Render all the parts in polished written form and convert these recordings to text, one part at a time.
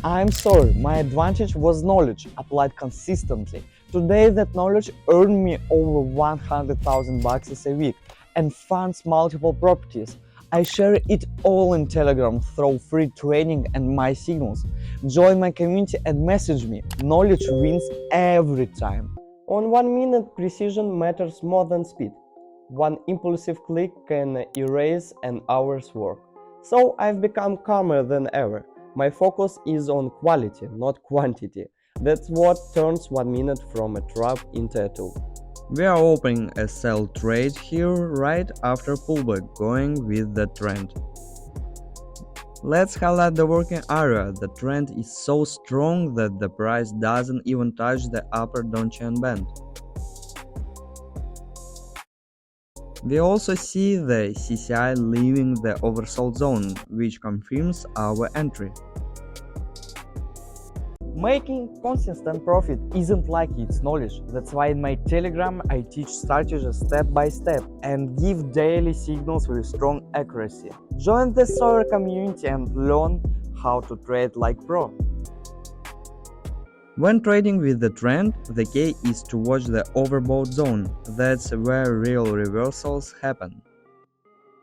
I'm sorry, my advantage was knowledge applied consistently. Today that knowledge earned me over 100,000 bucks a week and funds multiple properties. I share it all in Telegram through free training and my signals. Join my community and message me. Knowledge wins every time. On 1 minute, precision matters more than speed. One impulsive click can erase an hour's work. So I've become calmer than ever. My focus is on quality, not quantity. That's what turns 1 minute from a trap into a tool. We are opening a sell trade here right after pullback, going with the trend. Let's highlight the working area. The trend is so strong that the price doesn't even touch the upper downtrend band. We also see the CCI leaving the oversold zone, which confirms our entry. Making consistent profit isn't like it's knowledge. That's why in my Telegram I teach strategies step by step and give daily signals with strong accuracy. Join the Sawyer community and learn how to trade like pro. When trading with the trend, the key is to watch the overbought zone. That's where real reversals happen.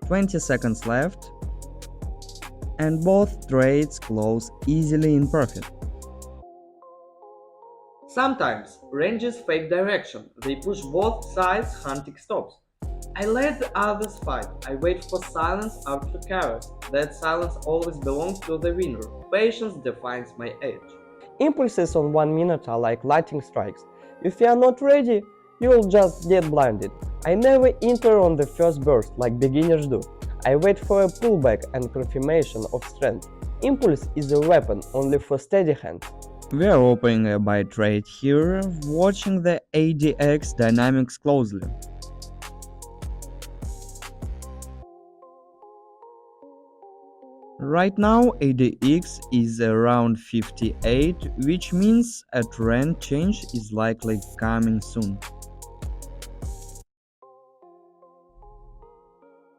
20 seconds left, and both trades close easily in profit. Sometimes ranges fake direction. They push both sides hunting stops. I let the others fight. I wait for silence after chaos. That silence always belongs to the winner. Patience defines my edge. Impulses on 1 minute are like lightning strikes. If you are not ready, you'll just get blinded. I never enter on the first burst like beginners do. I wait for a pullback and confirmation of strength. Impulse is a weapon only for steady hands. We are opening a buy trade here, watching the ADX dynamics closely. Right now ADX is around 58, which means a trend change is likely coming soon.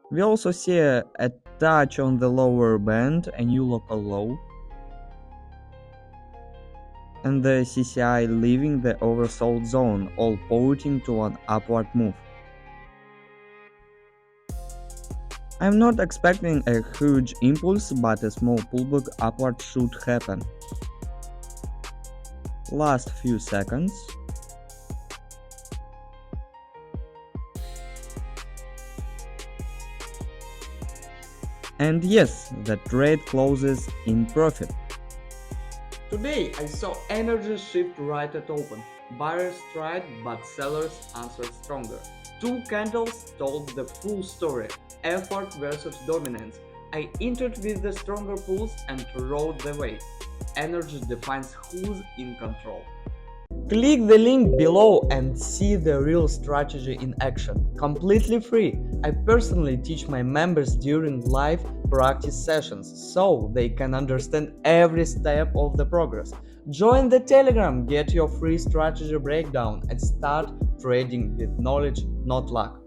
We also see a touch on the lower band, a new local low, and the CCI leaving the oversold zone, all pointing to an upward move. I'm not expecting a huge impulse, but a small pullback upward should happen. Last few seconds. And yes, the trade closes in profit. Today I saw energy shift right at open. Buyers tried, but sellers answered stronger. Two candles told the full story: effort versus dominance. I entered with the stronger pulls and rode the wave. Energy defines who's in control. Click the link below and see the real strategy in action. Completely free. I personally teach my members during live practice sessions so they can understand every step of the progress. Join the Telegram, get your free strategy breakdown and start trading with knowledge, not luck.